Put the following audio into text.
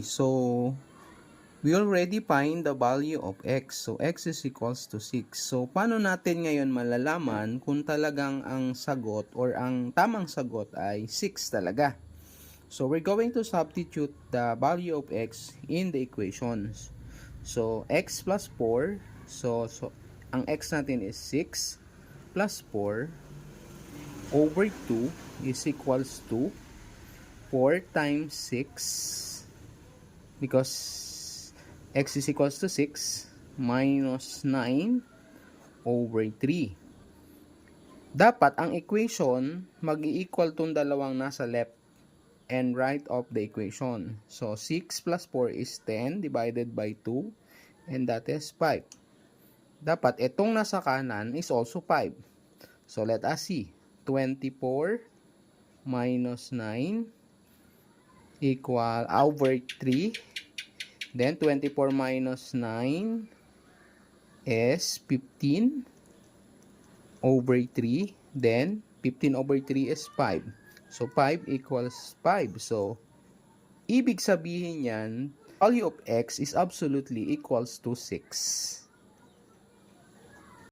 So, we already find the value of x. So, x is equals to 6. So, paano natin ngayon malalaman kung talagang ang sagot or ang tamang sagot ay 6 talaga? So, we're going to substitute the value of x in the equations. So, x plus 4. So ang x natin is 6 plus 4 over 2 is equals to 4 times 6 because x is equals to 6 minus 9 over 3. Dapat ang equation mag-i-equal tong dalawang nasa left and right of the equation. So 6 plus 4 is 10 divided by 2 and that is 5. Dapat itong nasa kanan is also 5. So let us see. 24 minus 9 equal over 3. Then 24 minus 9 is 15 over 3. Then 15 over 3 is 5. So 5 equals 5. So ibig sabihin yan, value of x is absolutely equals to 6.